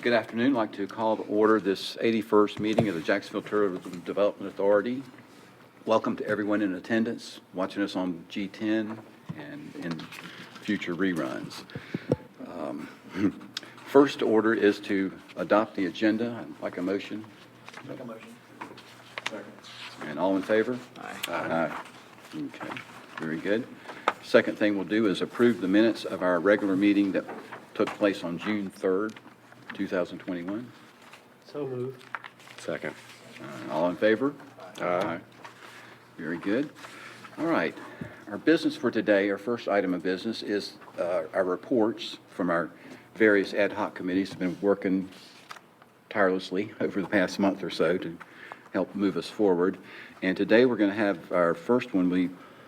Good afternoon. I'd like to call to order this 81st meeting of the Jacksonville Tourism Development Authority. Welcome to everyone in attendance, watching us on G10 and in future reruns. First order is to adopt the agenda. I'd like a motion. Make a motion. Second. And all in favor? Aye. Aye. Okay, very good. Second thing we'll do is approve the minutes of our regular meeting that took place on June 3rd, 2021. So moved. Second. All in favor? Aye. Very good. All right. Our business for today, our first item of business is our reports from our various ad hoc committees have been working tirelessly over the past month or so to help move us forward. And today we're going to have our first one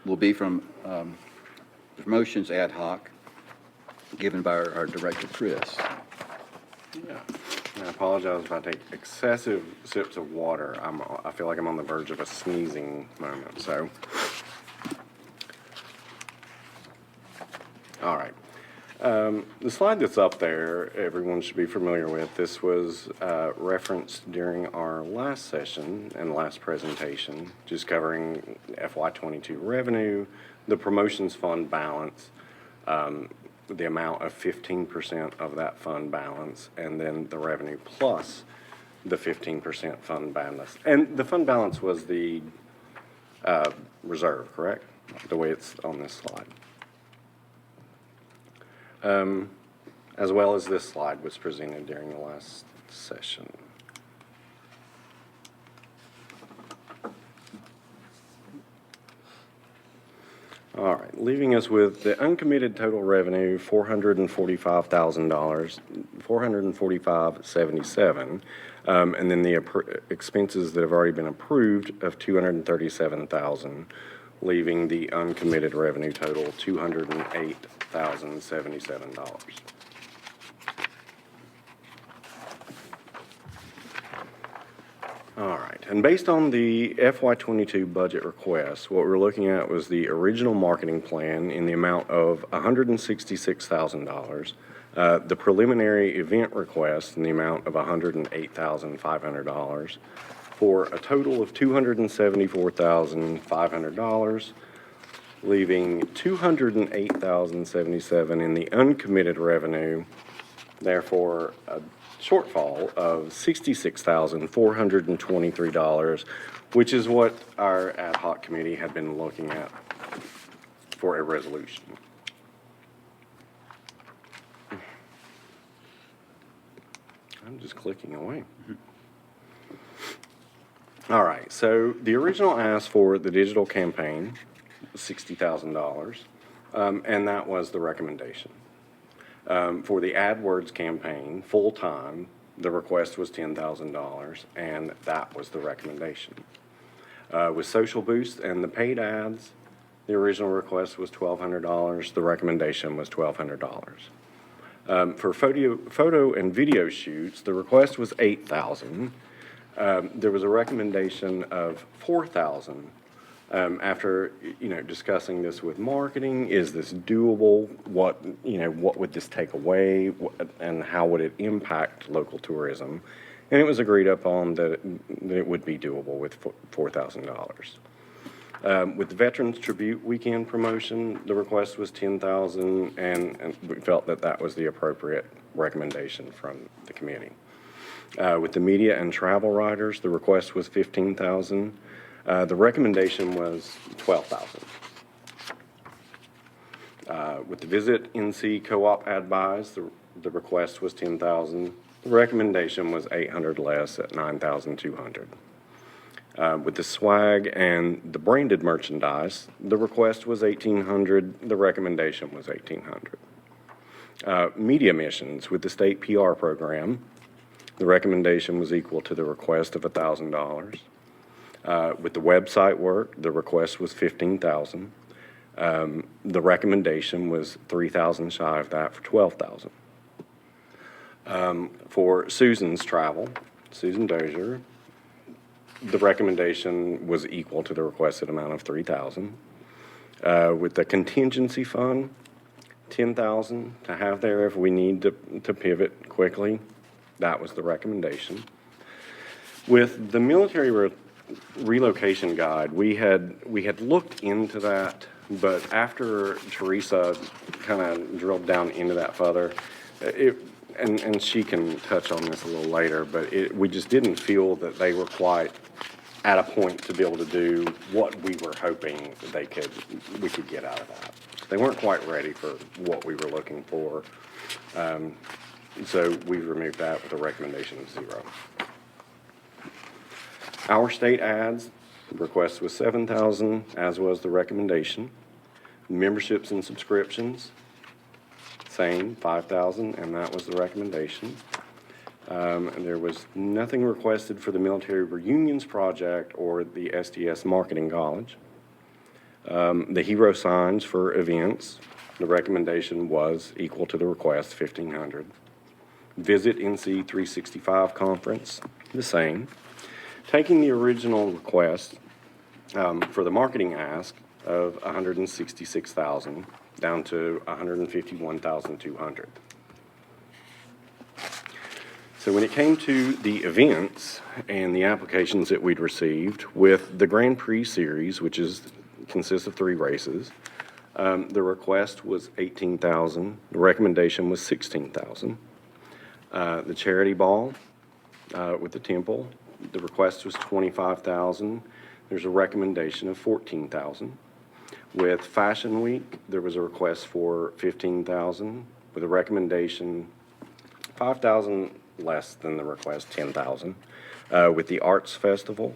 will be from promotions ad hoc given by our director, Chris. Yeah. I apologize if I take excessive sips of water. I feel like I'm on the verge of a sneezing moment, so. All right. The slide that's up there, everyone should be familiar with. This was referenced during our last session and last presentation, just covering FY22 revenue, the promotions fund balance, the amount of 15% of that fund balance, and then the revenue plus the 15% fund balance. And the fund balance was the reserve, correct? The way it's on this slide. As well as this slide was presented during the last session. All right, leaving us with the uncommitted total revenue, $445,000, $445.77, and then the expenses that have already been approved of $237,000, leaving the uncommitted revenue total $208,077. All right, and based on the FY22 budget request, what we're looking at was the original marketing plan in the amount of $166,000, the preliminary event request in the amount of $108,500, for a total of $274,500, leaving $208,077 in the uncommitted revenue, therefore a shortfall of $66,423, which is what our ad hoc committee had been looking at for a resolution. I'm just clicking away. All right, so the original ask for the digital campaign was $60,000, and that was the recommendation. For the AdWords campaign, full-time, the request was $10,000, and that was the recommendation. With Social Boost and the paid ads, the original request was $1,200, the recommendation was $1,200. For photo and video shoots, the request was $8,000. There was a recommendation of $4,000. After discussing this with marketing, is this doable? What would this take away, and how would it impact local tourism? And it was agreed upon that it would be doable with $4,000. With the Veterans Tribute Weekend promotion, the request was $10,000, and we felt that that was the appropriate recommendation from the committee. With the media and travel riders, the request was $15,000. The recommendation was $12,000. With the Visit NC Co-op ad buys, the request was $10,000. The recommendation was $800 less at $9,200. With the swag and the branded merchandise, the request was $1,800. The recommendation was $1,800. Media missions with the state PR program, the recommendation was equal to the request of $1,000. With the website work, the request was $15,000. The recommendation was $3,000 shy of that for $12,000. For Susan's travel, Susan Dozier, the recommendation was equal to the requested amount of $3,000. With the contingency fund, $10,000 to have there if we need to pivot quickly. That was the recommendation. With the military relocation guide, we had looked into that, but after Teresa kind of drilled down into that further, and she can touch on this a little later, but we just didn't feel that they were quite at a point to be able to do what we were hoping we could get out of that. They weren't quite ready for what we were looking for. So we removed that with a recommendation of 0. Our state ads, the request was 7,000, as was the recommendation. Memberships and subscriptions, same, 5,000, and that was the recommendation. And there was nothing requested for the Military Reunions Project or the SDS Marketing College. The hero signs for events, the recommendation was equal to the request, 1,500. Visit NC 365 conference, the same. Taking the original request for the marketing ask of 166,000 down to 151,200. So when it came to the events and the applications that we'd received with the Grand Prix series, which consists of 3 races, the request was 18,000. The recommendation was 16,000. The charity ball with the temple, the request was 25,000. There's a recommendation of 14,000. With Fashion Week, there was a request for 15,000 with a recommendation 5,000 less than the request, 10,000. With the Arts Festival,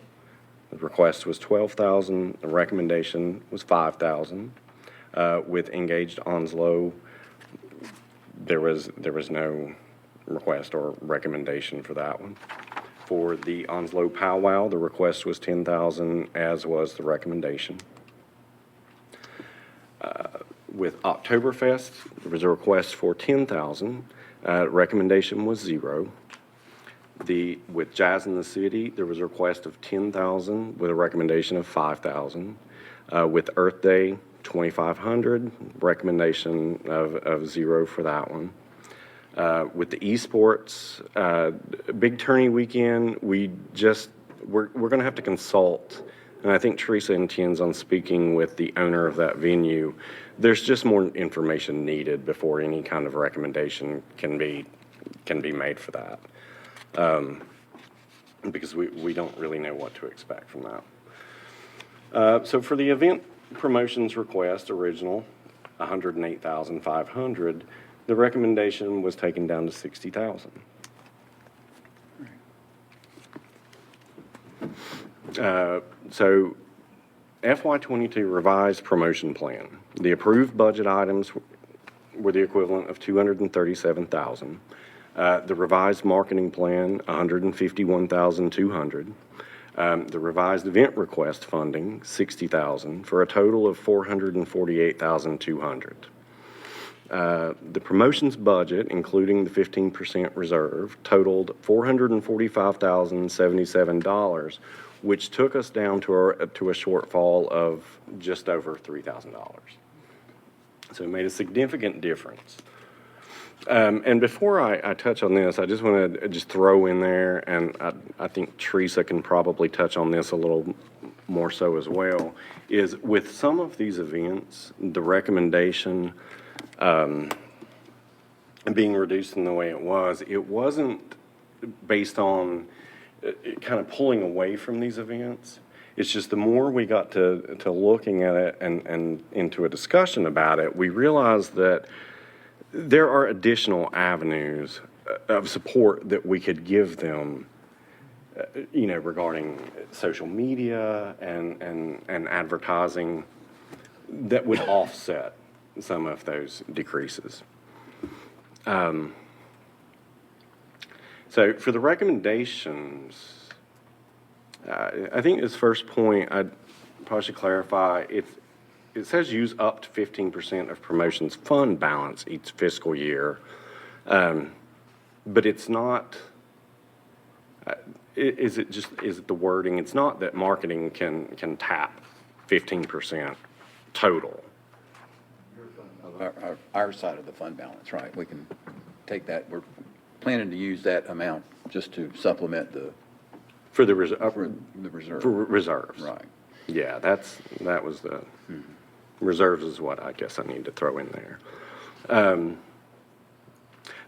the request was 12,000. The recommendation was 5,000. With Engaged Onslow, there was no request or recommendation for that one. For the Onslow Powwow, the request was 10,000, as was the recommendation. With Oktoberfest, there was a request for 10,000. Recommendation was 0. With Jazz in the City, there was a request of 10,000 with a recommendation of 5,000. With Earth Day, 2,500, recommendation of 0 for that one. With the esports, big tourney weekend, we're going to have to consult, and I think Teresa intends on speaking with the owner of that venue. There's just more information needed before any kind of recommendation can be made for that, because we don't really know what to expect from that. So for the event promotions request, original, 108,500, the recommendation was taken down to 60,000. So FY22 revised promotion plan. The approved budget items were the equivalent of 237,000. The revised marketing plan, 151,200. The revised event request funding, 60,000, for a total of 448,200. The promotions budget, including the 15% reserve, totaled $445,077, which took us down to a shortfall of just over $3,000. So it made a significant difference. And before I touch on this, I just want to throw in there, and I think Teresa can probably touch on this a little more so as well, is with some of these events, the recommendation being reduced in the way it wasn't based on kind of pulling away from these events. It's just the more we got to looking at it and into a discussion about it, we realized that there are additional avenues of support that we could give them, regarding social media and advertising that would offset some of those decreases. So for the recommendations, I think this first point I probably should clarify. It says use up to 15% of promotions fund balance each fiscal year, but it's not. Is it the wording? It's not that marketing can tap 15% total. Our side of the fund balance, right? We can take that. planning to use that amount just to supplement For the for the reserve. for reserves. Right. Yeah, that was the, reserves is what I guess I need to throw in there.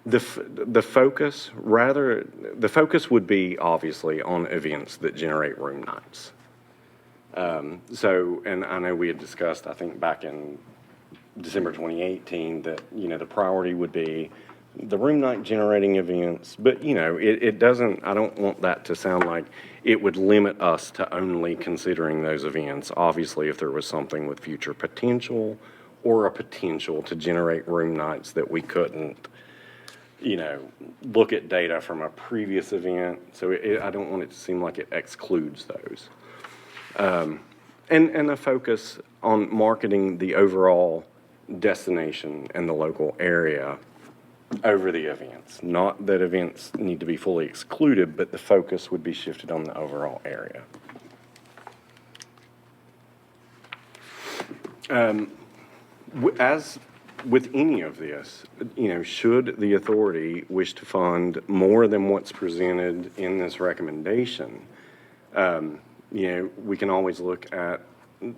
The focus would be obviously on events that generate room nights. So, and I know we had discussed, I think back in December 2018, that, the priority would be the room night generating events, but, it doesn't, I don't want that to sound like it would limit us to only considering those events. Obviously, if there was something with future potential or a potential to generate room nights that we couldn't, look at data from a previous event. So I don't want it to seem like it excludes those. And a focus on marketing the overall destination and the local area over the events. Not that events need to be fully excluded, but the focus would be shifted on the overall area. As with any of this, should the authority wish to fund more than what's presented in this recommendation, we can always look at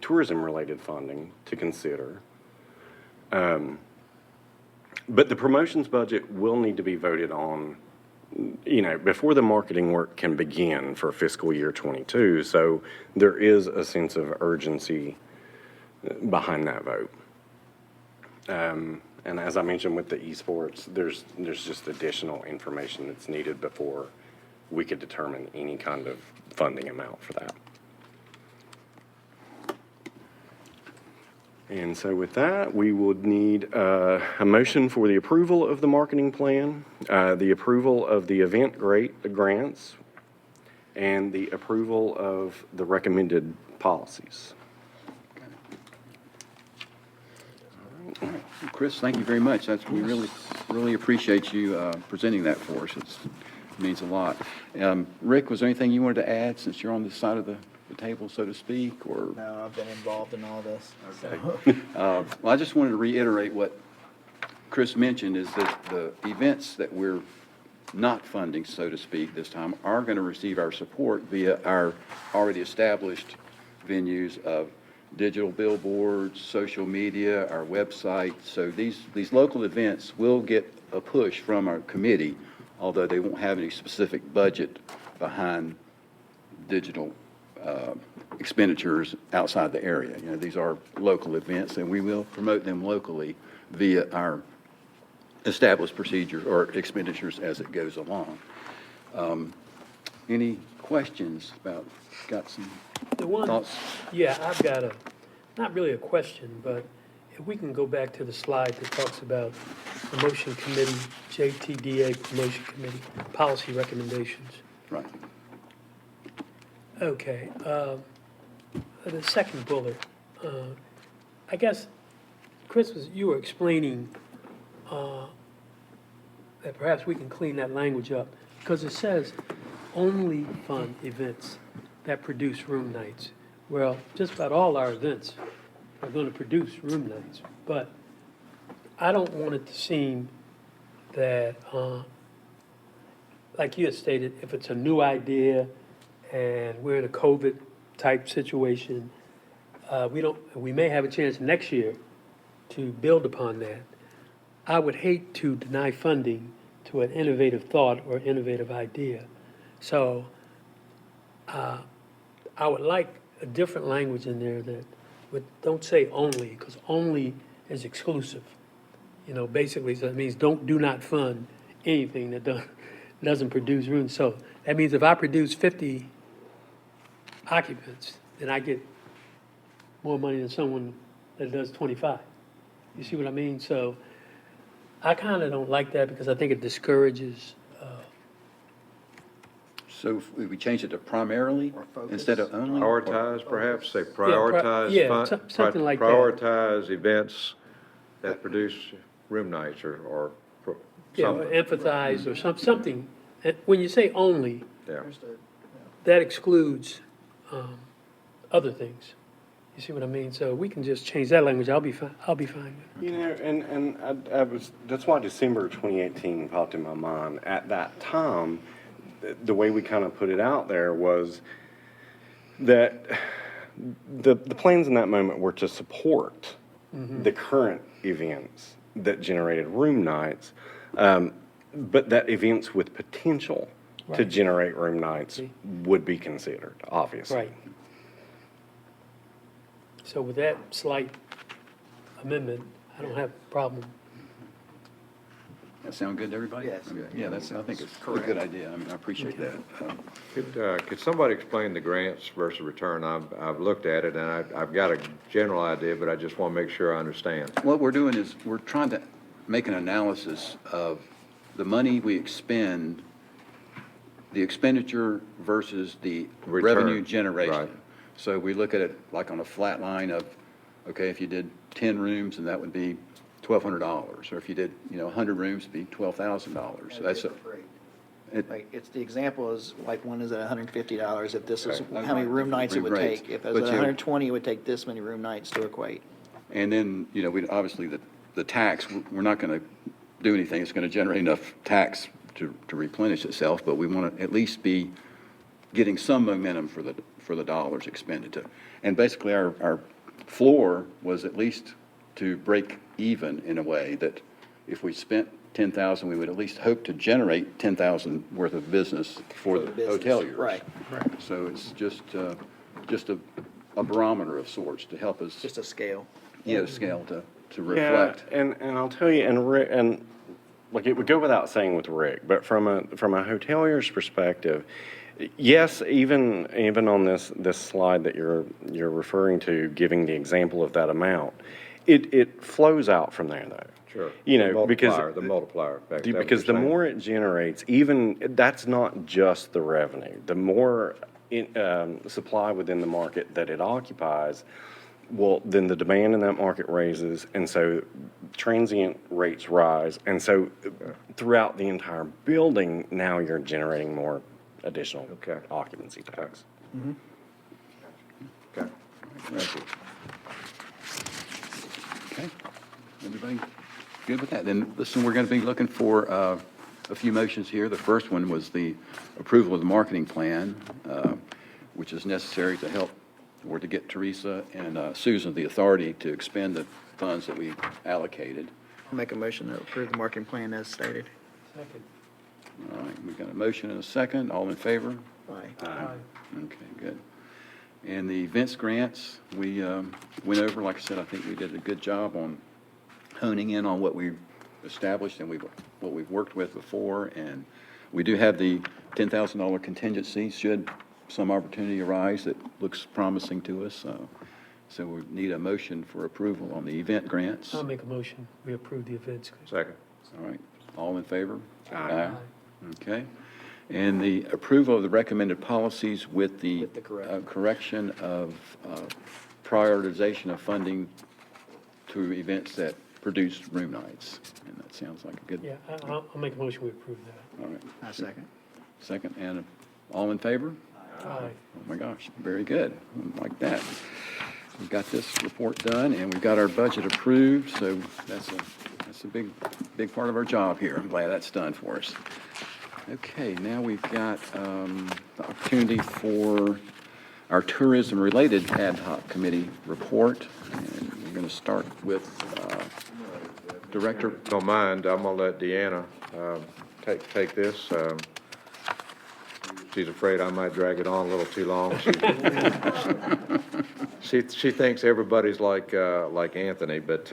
tourism-related funding to consider. But the promotions budget will need to be voted on, before the marketing work can begin for fiscal year '22. So there is a sense of urgency behind that vote. And as I mentioned with the esports, there's just additional information that's needed before we could determine any kind of funding amount for that. And so with that, we would need a motion for the approval of the marketing plan, the approval of the event grants, and the approval of the recommended policies. All right. Well, Chris, thank you very much. We really appreciate you presenting that for us. It means a lot. Rick, was there anything you wanted to add since you're on this side of the table, so to speak, or? No, I've been involved in all this. Okay. Well, I just wanted to reiterate what Chris mentioned, is that the events that we're not funding, so to speak, this time are going to receive our support via our already established venues of digital billboards, social media, our website. So these local events will get a push from our committee, although they won't have any specific budget behind digital expenditures outside the area. These are local events, and we will promote them locally via our established procedures or expenditures as it goes along. Any questions got some The one, thoughts? yeah, I've got not really a question, but if we can go back to the slide that talks about promotion committee, JTDA promotion committee, policy recommendations. Right. Okay, the second bullet, I guess, Chris, you were explaining that perhaps we can clean that language up, because it says only fund events that produce room nights. Well, just about all our events are going to produce room nights, but I don't want it to seem that, like you had stated, if it's a new idea and we're in a COVID-type situation, we may have a chance next year to build upon that. I would hate to deny funding to an innovative thought or innovative idea. So I would like a different language in there that don't say only, because only is exclusive. Basically, so that means do not fund anything that doesn't produce room. So that means if I produce 50 occupants, then I get more money than someone that does 25. You see what I mean? So I kind of don't like that, because I think it discourages. So if we change it to primarily Or focus. instead of only? Prioritize, perhaps, say pri- prioritize. yeah, something like that. Prioritize events that produce room nights or Yeah, or something. empathize or something. When you say only, Yeah. Understood. that excludes other things. You see what I mean? So we can just change that language, I'll be fine with it. You know, and I was, that's why December 2018 popped in my mind. At that time, the way we kind of put it out there was that the plans in that moment were to support the current events that generated room nights, but that events with potential to Right. generate room nights would be considered, obviously. Right. So with that slight amendment, I don't have a problem. That sound good to everybody? Yes. Okay. Yeah, I think it's a good idea. I mean, I appreciate that. Could somebody explain the grants versus return? I've looked at it, and I've got a general idea, but I just want to make sure I understand. What we're doing is, we're trying to make an analysis of the money we expend, the expenditure versus the Return, revenue right. generation. So we look at it like on a flat line of, okay, if you did 10 rooms, and that would be $1,200, or if you did, 100 rooms, it'd be $12,000. So that's Like, it's, the example is, like, one is at $150, if this is Okay. how many room nights it would Right. take. If it But was at you- 120, it would take this many room nights to equate. And then, we, obviously, the tax, we're not going to do anything, it's going to generate enough tax to replenish itself, but we want to at least be getting some momentum for the dollars expended to. And basically, our floor was at least to break even in a way that if we spent 10,000, we would at least hope to generate 10,000 worth of business for the business, hoteliers. right. So it's just a barometer of sorts to help us, Just a scale. scale to Yeah, reflect. and I'll tell you, and like, it would go without saying with Rick, but from a hotelier's perspective, yes, even on this slide that you're referring to, giving the example of that amount, it flows out from there, though. Sure. You know, The multiplier effect. Is that what because the you're saying? more it generates, even, that's not just the revenue. The more supply within the market that it occupies, well, then the demand in that market raises, and so transient rates rise. And so throughout the entire building, now you're generating more additional Okay. occupancy tax. Okay, thank you. Okay, everybody good with that? Then, listen, we're going to be looking for a few motions here. The first one was the approval of the marketing plan, which is necessary to help, or to get Teresa and Susan the authority to expend the funds that we allocated. I'll make a motion to approve the marketing plan as stated. Second. All right, we've got a motion and a second. All in favor? Aye. Aye. Okay, good. And the events grants, we went over, like I said, I think we did a good job on honing in on what we established and what we've worked with before. And we do have the $10,000 contingency should some opportunity arise that looks promising to us. So we need a motion for approval on the event grants. I'll make a motion, we approve the events. Second. All right, all in favor? Aye. Okay. And the approval of the recommended policies with the With the correction. correction of prioritization of funding to events that produce room nights. And that sounds like a good, Yeah, I'll make a motion, we approve that. all right. I second. Second, and all in favor? Aye. Oh, my gosh, very good, like that. We've got this report done, and we've got our budget approved, so that's a big part of our job here. I'm glad that's done for us. Okay, now we've got the opportunity for our tourism-related ad hoc committee report, and we're going to start with Director. Don't mind, I'm gonna let Deanna take this. She's afraid I might drag it on a little too long. She thinks everybody's like Anthony, but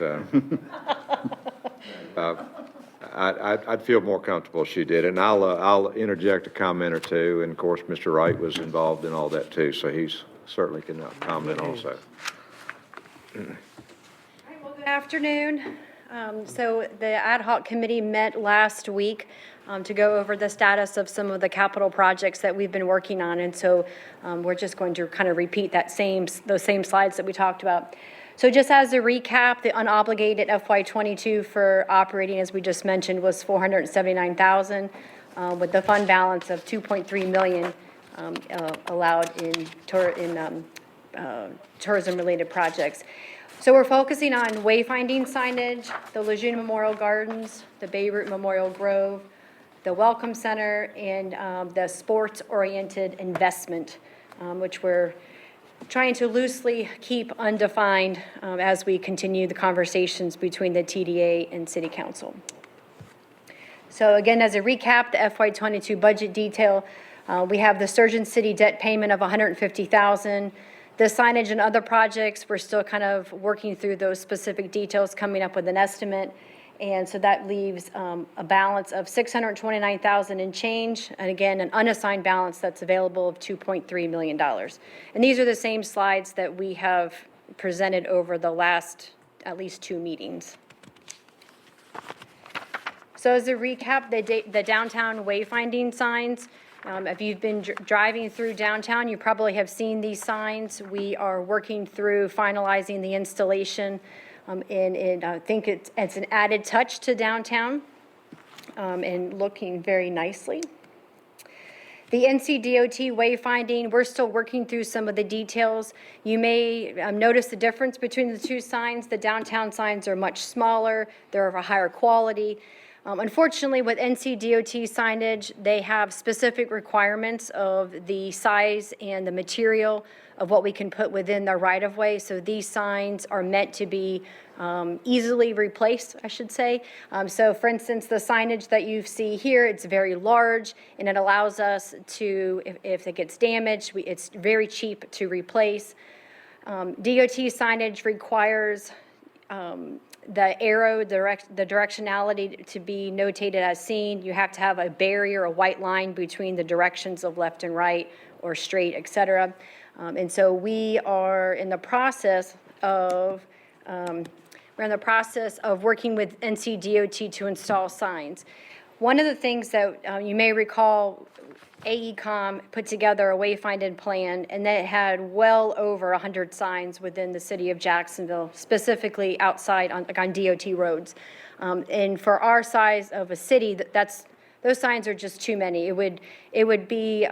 I'd feel more comfortable if she did. And I'll interject a comment or two. And of course, Mr. Wright was involved in all that too, so he's certainly can comment also. Well, good afternoon. So the ad hoc committee met last week to go over the status of some of the capital projects that we've been working on. And so we're just going to kind of repeat those same slides that we talked about. So just as a recap, the unobligated FY22 for operating, as we just mentioned, was $479,000 with the fund balance of $2.3 million allowed in tourism-related projects. So we're focusing on wayfinding signage, the Lejeune Memorial Gardens, the Beirut Memorial Grove, the Welcome Center, and the sports-oriented investment, which we're trying to loosely keep undefined as we continue the conversations between the TDA and City Council. So again, as a recap, the FY22 budget detail, we have the Surgeon City debt payment of $150,000. The signage and other projects, we're still kind of working through those specific details, coming up with an estimate. And so that leaves a balance of $629,000 and change. And again, an unassigned balance that's available of $2.3 million. And these are the same slides that we have presented over the last at least 2 meetings. So as a recap, the downtown wayfinding signs, if you've been driving through downtown, you probably have seen these signs. We are working through finalizing the installation, and I think it's an added touch to downtown, and looking very nicely. The NCDOT wayfinding, we're still working through some of the details. You may notice the difference between the 2 signs. The downtown signs are much smaller. They're of a higher quality. Unfortunately, with NCDOT signage, they have specific requirements of the size and the material of what we can put within the right-of-way. So these signs are meant to be easily replaced, I should say. So for instance, the signage that you see here, it's very large, and it allows us to, if it gets damaged, it's very cheap to replace. DOT signage requires the arrow, the directionality to be notated as seen. You have to have a barrier, a white line between the directions of left and right or straight, et cetera. And so we are in the process of working with NCDOT to install signs. One of the things that you may recall, AECom put together a wayfinding plan, and that had well over 100 signs within the city of Jacksonville, specifically outside on DOT roads. And for our size of a city, those signs are just too many. It would be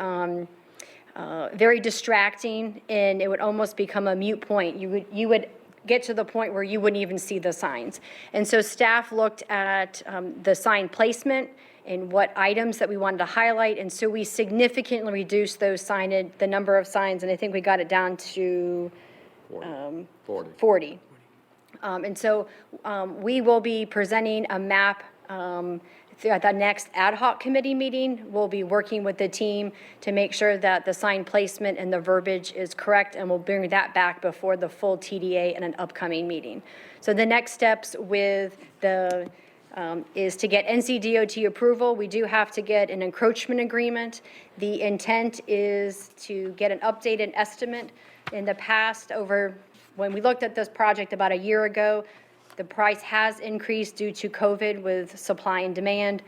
very distracting, and it would almost become a moot point. You would get to the point where you wouldn't even see the signs. And so staff looked at the sign placement and what items that we wanted to highlight, and so we significantly reduced the number of signs, and I think we got it down to 40. And so we will be presenting a map at the next ad hoc committee meeting. We'll be working with the team to make sure that the sign placement and the verbiage is correct, and we'll bring that back before the full TDA in an upcoming meeting. So the next steps with the is to get NCDOT approval. We do have to get an encroachment agreement. The intent is to get an updated estimate. In the past, when we looked at this project about a year ago, the price has increased due to COVID with supply and demand.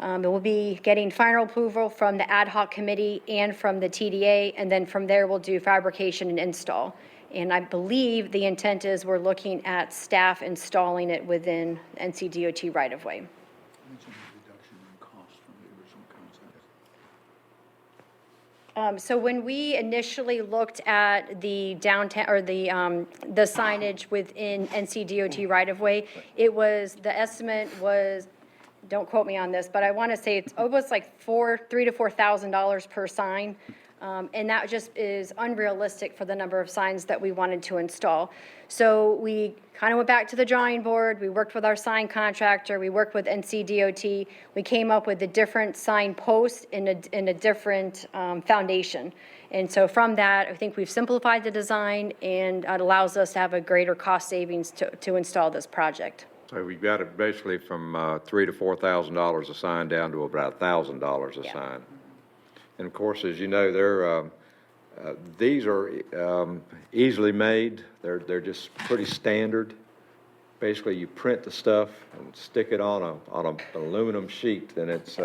We'll be getting final approval from the ad hoc committee and from the TDA, and then from there we'll do fabrication and install. And I believe the intent is we're looking at staff installing it within NCDOT right-of-way. So when we initially looked at the downtown, or the signage within NCDOT right-of-way, the estimate was, don't quote me on this, but I want to say it's almost like $3,000 to $4,000 per sign. And that just is unrealistic for the number of signs that we wanted to install. So we kind of went back to the drawing board. We worked with our sign contractor. We worked with NCDOT. We came up with a different sign post in a different foundation. And so from that, I think we've simplified the design, and it allows us to have a greater cost savings to install this project. So we've got it basically from $3,000 to $4,000 a sign down to about $1,000 a sign. And of course, as you know, these are easily made. They're just pretty standard. Basically, you print the stuff and stick it on an aluminum sheet, and it's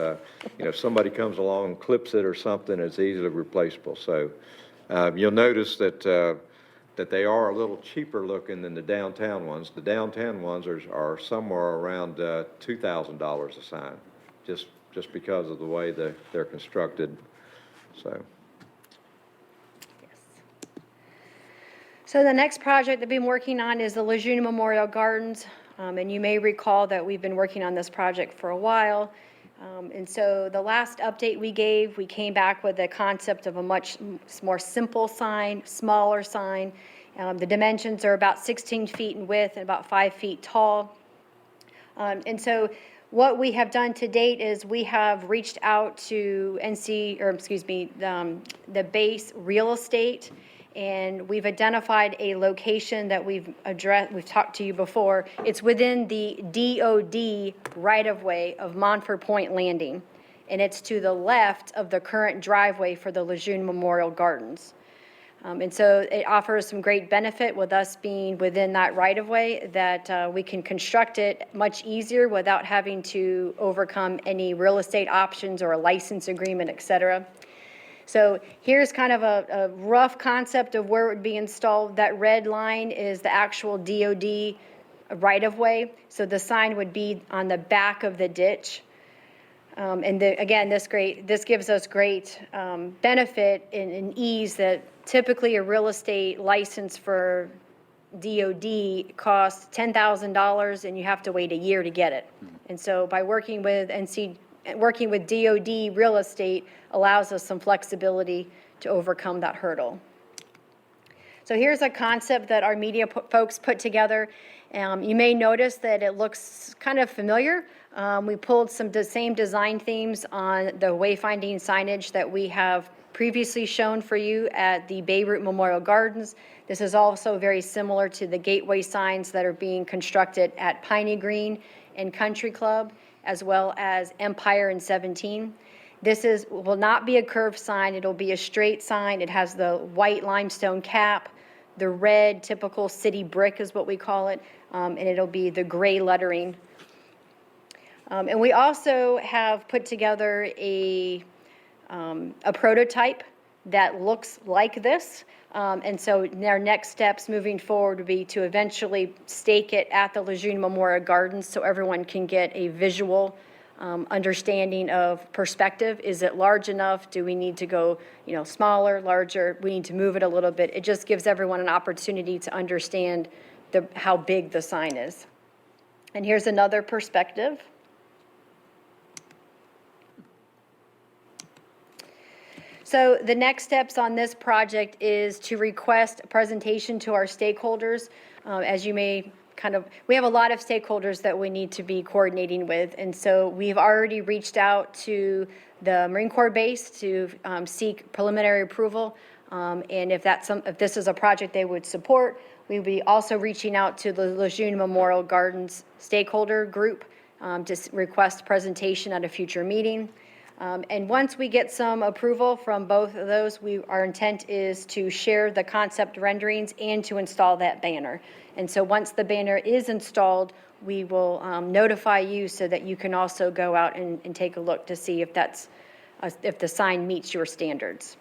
if somebody comes along and clips it or something, it's easily replaceable. So you'll notice that they are a little cheaper looking than the downtown ones. The downtown ones are somewhere around $2,000 a sign, just because of the way they're constructed. So. So the next project that we've been working on is the Lejeune Memorial Gardens. And you may recall that we've been working on this project for a while. And so the last update we gave, we came back with a concept of a much more simple sign, smaller sign. The dimensions are about 16 feet in width and about 5 feet tall. And so what we have done to date is we have reached out to the base real estate, and we've identified a location that we've talked to you before. It's within the DOD right-of-way of Montford Point Landing, and it's to the left of the current driveway for the Lejeune Memorial Gardens. And so it offers some great benefit with us being within that right-of-way, that we can construct it much easier without having to overcome any real estate options or a license agreement, et cetera. So here's kind of a rough concept of where it would be installed. That red line is the actual DOD right-of-way. So the sign would be on the back of the ditch. And again, this gives us great benefit and ease that typically a real estate license for DOD costs $10,000 and you have to wait a year to get it. And so by working with DOD real estate allows us some flexibility to overcome that hurdle. So here's a concept that our media folks put together. You may notice that it looks kind of familiar. We pulled the same design themes on the wayfinding signage that we have previously shown for you at the Beirut Memorial Gardens. This is also very similar to the gateway signs that are being constructed at Piney Green and Country Club, as well as Empire and 17. This will not be a curved sign. It'll be a straight sign. It has the white limestone cap, the red typical city brick is what we call it, and it'll be the gray lettering. And we also have put together a prototype that looks like this. And so our next steps moving forward would be to eventually stake it at the Lejeune Memorial Gardens so everyone can get a visual understanding of perspective. Is it large enough? Do we need to go, smaller, larger? We need to move it a little bit. It just gives everyone an opportunity to understand how big the sign is. And here's another perspective. So the next steps on this project is to request a presentation to our stakeholders. As you may we have a lot of stakeholders that we need to be coordinating with. And so we've already reached out to the Marine Corps base to seek preliminary approval. And if this is a project they would support, we'll be also reaching out to the Lejeune Memorial Gardens stakeholder group to request presentation at a future meeting. And once we get some approval from both of those, our intent is to share the concept renderings and to install that banner. And so once the banner is installed, we will notify you so that you can also go out and take a look to see if the sign meets your standards.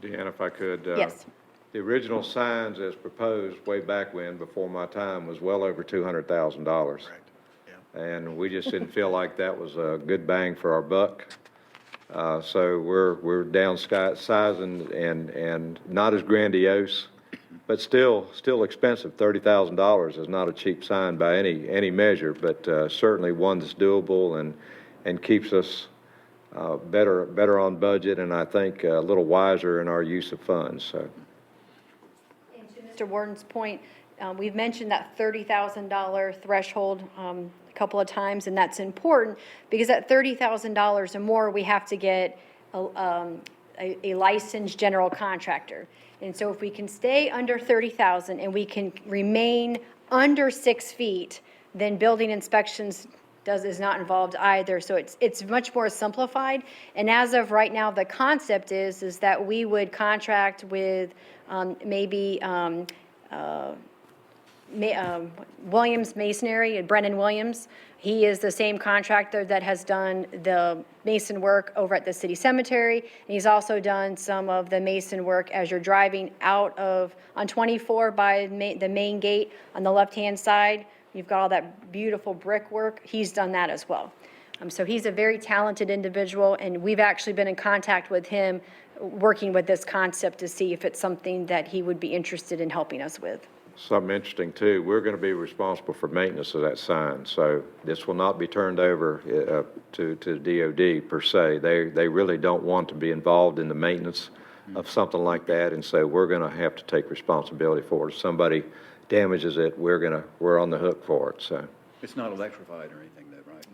Deanna, if I could. Yes. The original signs as proposed way back when, before my time, was well over $200,000. Right. Yeah. And we just didn't feel like that was a good bang for our buck. So we're downsizing and not as grandiose, but still expensive. $30,000 is not a cheap sign by any measure, but certainly one that's doable and keeps us better on budget, and I think a little wiser in our use of funds. So. And to Mr. Warden's point, we've mentioned that $30,000 threshold a couple of times, and that's important because at $30,000 or more, we have to get a licensed general contractor. And so if we can stay under 30,000 and we can remain under 6 feet, then building inspections is not involved either. So it's much more simplified. And as of right now, the concept is that we would contract with maybe Williams Masonry, Brennan Williams. He is the same contractor that has done the mason work over at the city cemetery. And he's also done some of the mason work as you're driving out on 24 by the main gate on the left-hand side. You've got all that beautiful brickwork. He's done that as well. So he's a very talented individual, and we've actually been in contact with him working with this concept to see if it's something that he would be interested in helping us with. Something interesting too, we're going to be responsible for maintenance of that sign. So this will not be turned over to DOD per se. They really don't want to be involved in the maintenance of something like that. And so we're going to have to take responsibility for it. If somebody damages it, we're on the hook for it, so. It's not electrified or anything, though, right?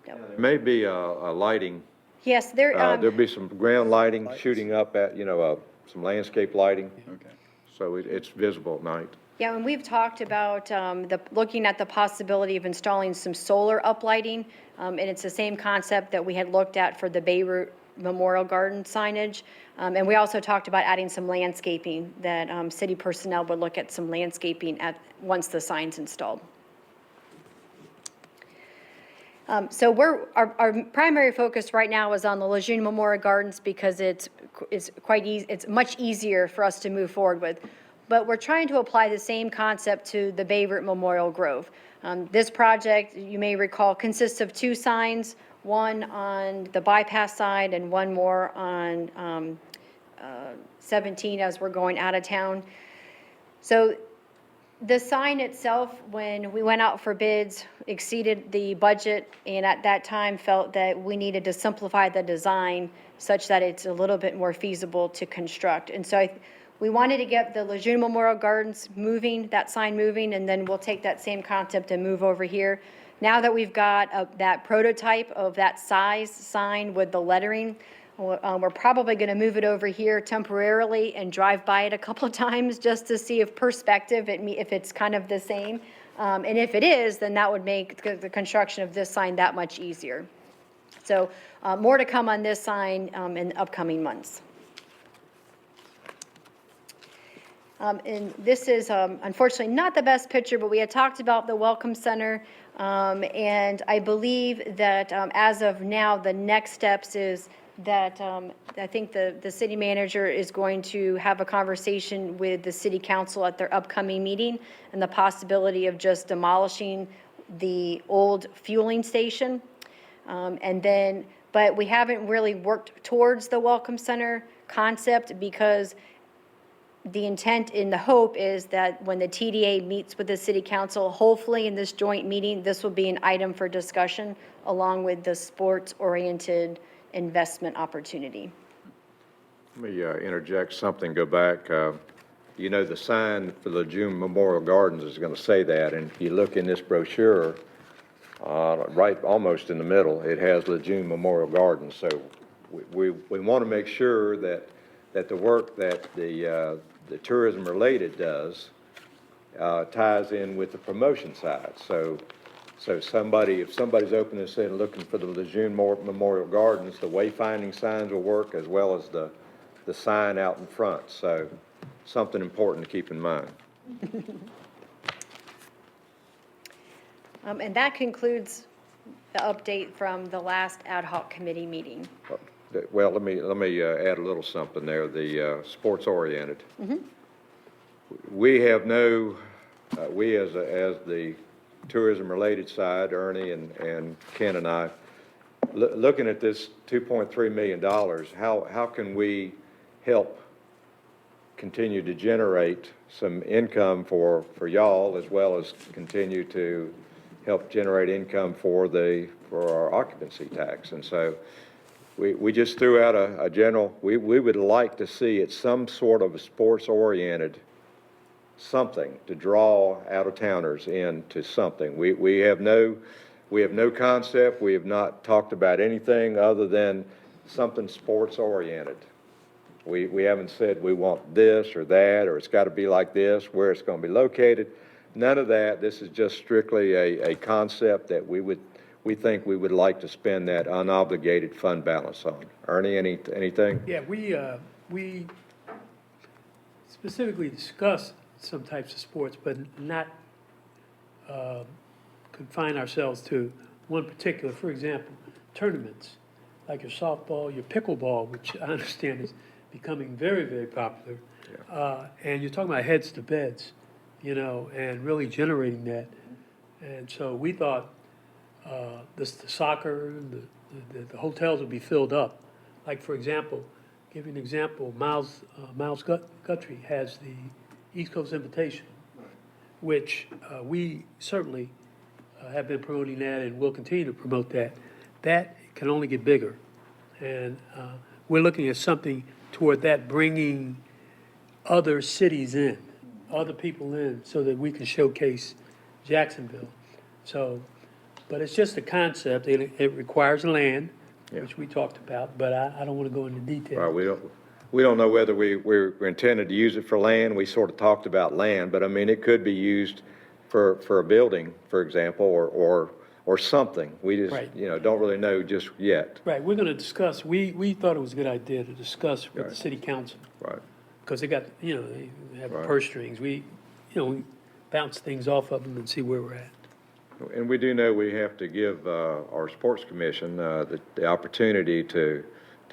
No. There may be a lighting, Yes, there'll be some ground lighting shooting up at, some landscape lighting. Okay. So it's visible at night. yeah, and we've talked about looking at the possibility of installing some solar uplighting, and it's the same concept that we had looked at for the Beirut Memorial Garden signage. And we also talked about adding some landscaping, that city personnel would look at some landscaping once the sign's installed. So our primary focus right now is on the Lejeune Memorial Gardens because it's quite easy, it's much easier for us to move forward with. But we're trying to apply the same concept to the Beirut Memorial Grove. This project, you may recall, consists of 2 signs, one on the bypass side and one more on 17 as we're going out of town. So the sign itself, when we went out for bids, exceeded the budget, and at that time felt that we needed to simplify the design such that it's a little bit more feasible to construct. And so we wanted to get the Lejeune Memorial Gardens moving, that sign moving, and then we'll take that same concept and move over here. Now that we've got that prototype of that size sign with the lettering, we're probably going to move it over here temporarily and drive by it a couple of times just to see if perspective, if it's kind of the same. And if it is, then that would make the construction of this sign that much easier. So more to come on this sign in upcoming months. And this is unfortunately not the best picture, but we had talked about the Welcome Center. And I believe that as of now, the next steps is that I think the city manager is going to have a conversation with the city council at their upcoming meeting and the possibility of just demolishing the old fueling station. But we haven't really worked towards the Welcome Center concept because the intent and the hope is that when the TDA meets with the city council, hopefully in this joint meeting, this will be an item for discussion along with the sports-oriented investment opportunity. Let me interject something, go back. The sign for the Lejeune Memorial Gardens is going to say that, and if you look in this brochure, right almost in the middle, it has Lejeune Memorial Gardens. So we want to make sure that the work that the tourism related does ties in with the promotion side. So if somebody's opening this and looking for the Lejeune Memorial Gardens, the wayfinding signs will work as well as the sign out in front. So something important to keep in mind. And that concludes the update from the last ad hoc committee meeting. Well, let me add a little something there. The sports oriented. Mm-hmm. We have we as the tourism related side, Ernie and Ken and I, looking at this $2.3 million, how can we help continue to generate some income for y'all as well as continue to help generate income for our occupancy tax? And so we just threw out a general, we would like to see it some sort of a sports-oriented something to draw out-of-towners into something. We have no concept. We have not talked about anything other than something sports-oriented. We haven't said we want this or that or it's got to be like this, where it's going to be located. None of that. This is just strictly a concept that we think we would like to spend that unobligated fund balance on. Ernie, anything? Yeah, we specifically discussed some types of sports, but not confine ourselves to one particular. For example, tournaments, like your softball, your pickleball, which I understand is becoming very, very popular. Yeah. And you're talking about heads to beds, and really generating that. And so we thought the soccer, the hotels would be filled up. Like, for example, give you an example, Miles Guthrie has the East Coast Invitation, which we certainly have been promoting that and will continue to promote that. That can only get bigger. And we're looking at something toward that, bringing other cities in, other people in, so that we can showcase Jacksonville. So, but it's just a concept. It requires land, which we talked about, but I don't want to go into detail. Right, we don't know whether we're intended to use it for land. We sort of talked about land, but I mean, it could be used for a building, for example, or something. We just, Right. Don't really know just yet. Right, we're going to discuss, we thought it was a good idea to discuss with the Right. city council, Right. because they got, they have Right. purse strings. We bounce things off of them and see where we're at. And we do know we have to give our sports commission the opportunity to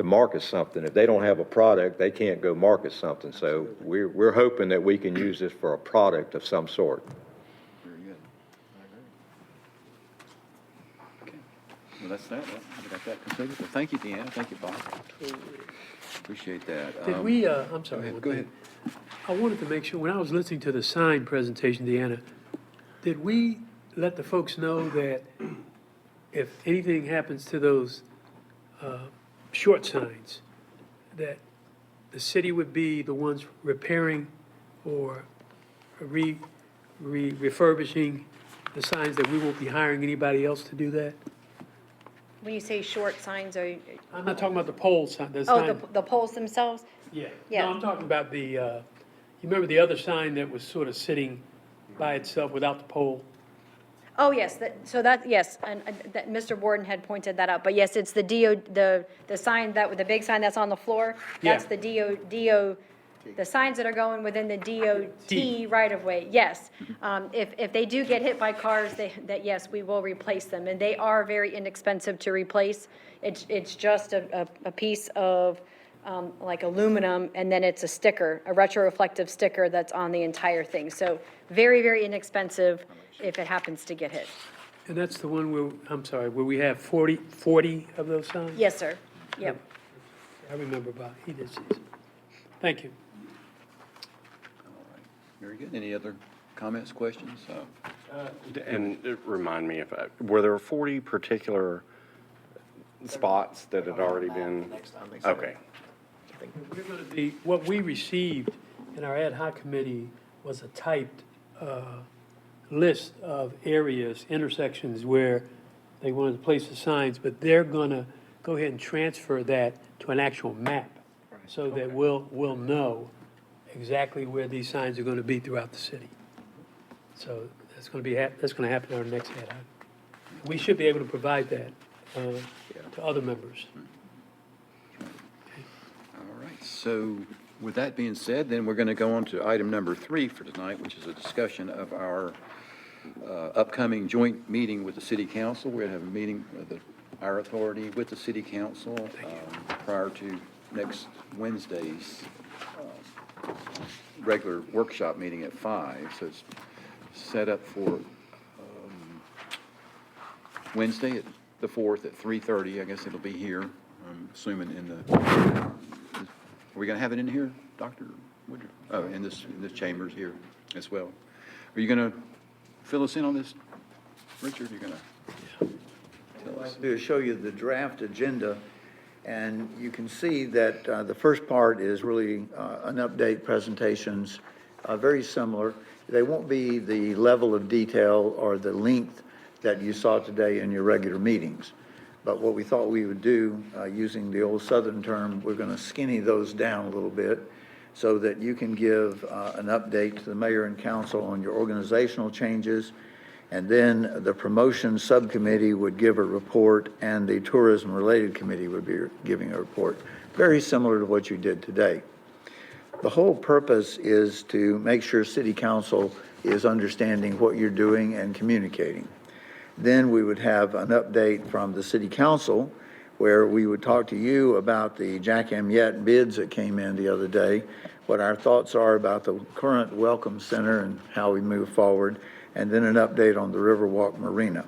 market something. If they don't have a product, they can't go market something. So we're hoping that we can use this for a product of some sort. Very good. Okay, well, that's that. We got that completed. Well, thank you, Deanna. Thank you, Bob. Appreciate that. Did we, I'm sorry. ahead, one go thing. ahead. I wanted to make sure, when I was listening to the sign presentation, Deanna, did we let the folks know that if anything happens to those short signs, that the city would be the ones repairing or refurbishing the signs, that we won't be hiring anybody else to do that? When you say short signs, are you, I'm not talking about the pole sign, the oh, sign. the poles themselves? Yeah. Yeah. No, I'm talking about you remember the other sign that was sort of sitting by itself without the pole? Oh, yes, yes, and that Mr. Borden had pointed that out, but yes, it's the the sign the big sign that's on the floor. That's Yeah. the the signs that are going within the DOT right-of-way, yes. If they do get hit by cars, yes, we will replace them, and they are very inexpensive to replace. It's just a piece of, like aluminum, and then it's a sticker, a retroreflective sticker that's on the entire thing. So very, very inexpensive if it happens to get hit. And that's the one where we have 40 of those signs? Yes, sir. Yep. I remember about, he did say so. Thank you. All right. Very good. Any other comments, questions? And remind me, were there 40 particular spots that had already been? Next time they say. Okay. We're going to be, what we received in our ad hoc committee was a typed list of areas, intersections where they wanted to place the signs, but they're going to go ahead and transfer that to an actual map, so that we'll know exactly where these signs are going to be throughout the city. So that's going to happen at our next ad hoc. We should be able to provide that to other members. All right, so with that being said, then we're going to go on to item number 3 for tonight, which is a discussion of our upcoming joint meeting with the city council. We're going to have a meeting of our authority with the city council prior to next Wednesday's regular workshop meeting at 5. So it's set up for Wednesday at the 4th at 3:30. I guess it'll be here, I'm assuming in the, are we going to have it in here, Dr. Woodruff? Oh, in this chambers here as well. Are you going to fill us in on this, Richard? You're going to tell us? To show you the draft agenda, and you can see that the first part is really an update presentations, very similar. They won't be the level of detail or the length that you saw today in your regular meetings. But what we thought we would do, using the old Southern term, we're going to skinny those down a little bit so that you can give an update to the mayor and council on your organizational changes. And then the promotion subcommittee would give a report, and the tourism-related committee would be giving a report, very similar to what you did today. The whole purpose is to make sure city council is understanding what you're doing and communicating. Then we would have an update from the city council, where we would talk to you about the Jack Amyette bids that came in the other day, what our thoughts are about the current Welcome Center and how we move forward, and then an update on the Riverwalk Marina.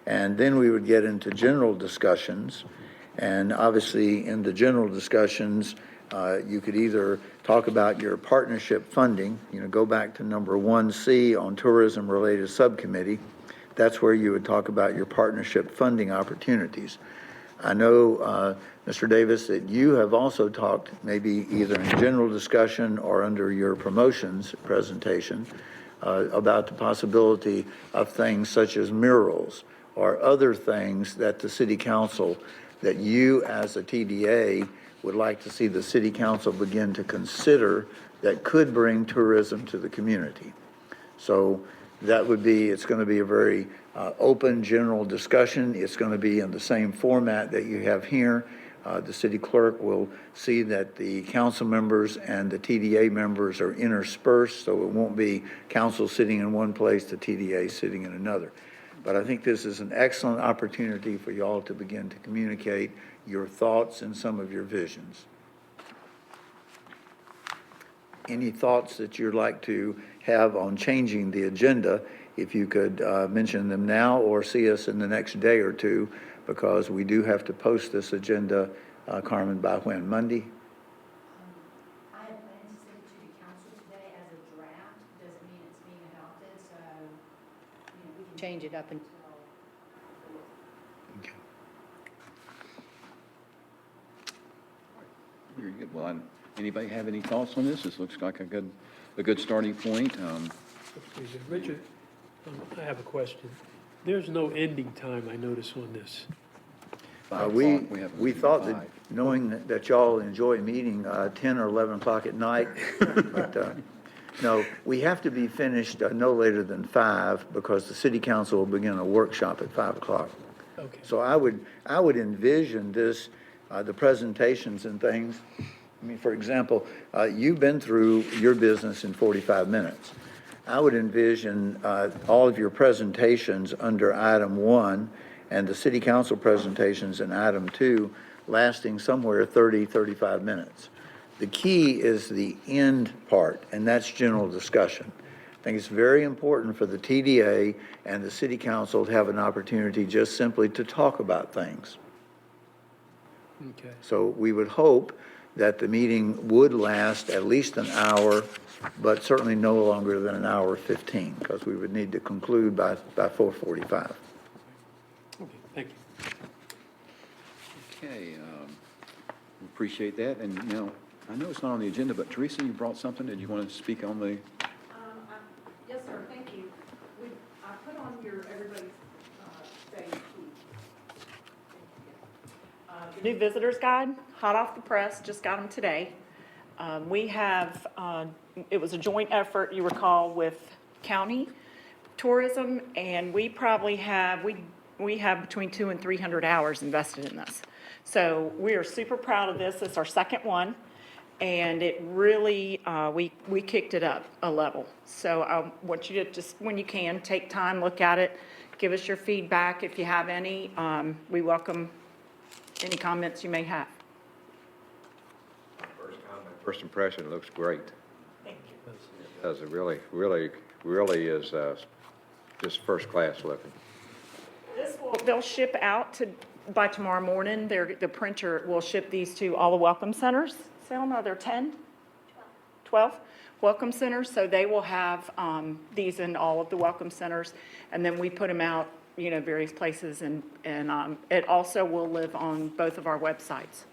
And then we would get into general discussions, And obviously, in the general discussions, you could either talk about your partnership funding, go back to number 1C on tourism-related subcommittee. That's where you would talk about your partnership funding opportunities. I know, Mr. Davis, that you have also talked, maybe either in general discussion or under your promotions presentation, about the possibility of things such as murals or other things that the city council, that you as a TDA would like to see the city council begin to consider that could bring tourism to the community. So that would be, it's going to be a very open, general discussion. It's going to be in the same format that you have here. The city clerk will see that the council members and the TDA members are interspersed, so it won't be council sitting in one place, the TDA sitting in another. But I think this is an excellent opportunity for y'all to begin to communicate your thoughts and some of your visions. Any thoughts that you'd like to have on changing the agenda, if you could mention them now or see us in the next day or two, because we do have to post this agenda, Carmen, by when? Monday? I had planned to send it to the council today as a draft, doesn't mean it's being adopted, so, we can Change it up until. Okay. Very good. Well, anybody have any thoughts on this? This looks like a good starting point. Richard, I have a question. There's no ending time, I notice, on this. 5 We o'clock, have a we meeting thought at that, 5. knowing that y'all enjoy meeting 10 or 11 o'clock at night, but no, we have to be finished no later than 5 because the city council will begin a workshop at 5 o'clock. Okay. So I would envision this, the presentations and things. I mean, for example, you've been through your business in 45 minutes. I would envision all of your presentations under item 1 and the city council presentations in item 2 lasting somewhere 30, 35 minutes. The key is the end part, and that's general discussion. I think it's very important for the TDA and the city council to have an opportunity just simply to talk about things. Okay. So we would hope that the meeting would last at least an hour, but certainly no longer than an hour 15, because we would need to conclude by 4:45. Okay, thank you. Okay, we appreciate that. And, I know it's not on the agenda, but Teresa, you brought something. Did you want to speak on the? Yes, sir, thank you. I put on everybody's say the new visitors guide, hot off the press, just got them today. We have, it was a joint effort, you recall, with county tourism, and we probably have, we have between 200 and 300 hours invested in this. So we are super proud of this. It's our second one. And it really, we kicked it up a level. So I want you to just, when you can, take time, look at it, give us your feedback if you have any. We welcome any comments you may have. First impression, looks great. Thank you. It does. It really is just first class looking. They'll ship out by tomorrow morning. The printer will ship these to all the welcome centers. Selma, are there 10? 12 welcome centers, so they will have these in all of the welcome centers, and then we put them out, various places, and it also will live on both of our websites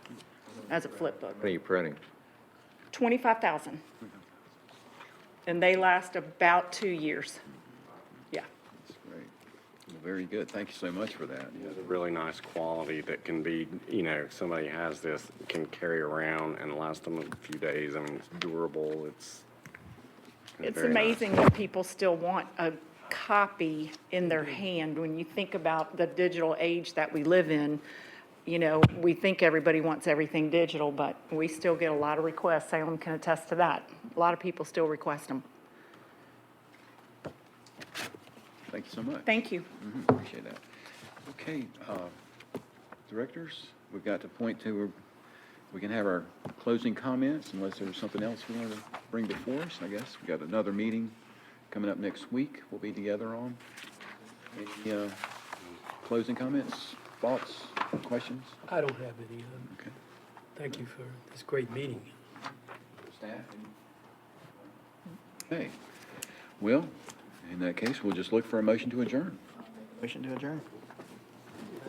as a flip book. What are you printing? 25,000. And they last about 2 years. Yeah. That's great. Well, very good. Thank you so much for that. It's a really nice quality that can be, somebody has this, can carry around and last them a few days. I mean, it's durable, it's It's very nice. amazing that people still want a copy in their hand. When you think about the digital age that we live in, we think everybody wants everything digital, but we still get a lot of requests. Salem can attest to that. A lot of people still request them. Thank you so much. Thank you. Appreciate that. Okay, directors, we've got to point to, where we can have our closing comments unless there's something else we want to bring before us, I guess. We've got another meeting coming up next week we'll be together on. Any closing comments? thoughts, questions? I don't have any. Okay. Thank you for this great meeting. Staff? Okay. Well, in that case, we'll just look for a motion to adjourn. Motion to adjourn.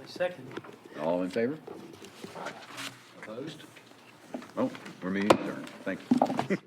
Second. All in favor? Opposed? Oh, we're meeting adjourned. Thank you.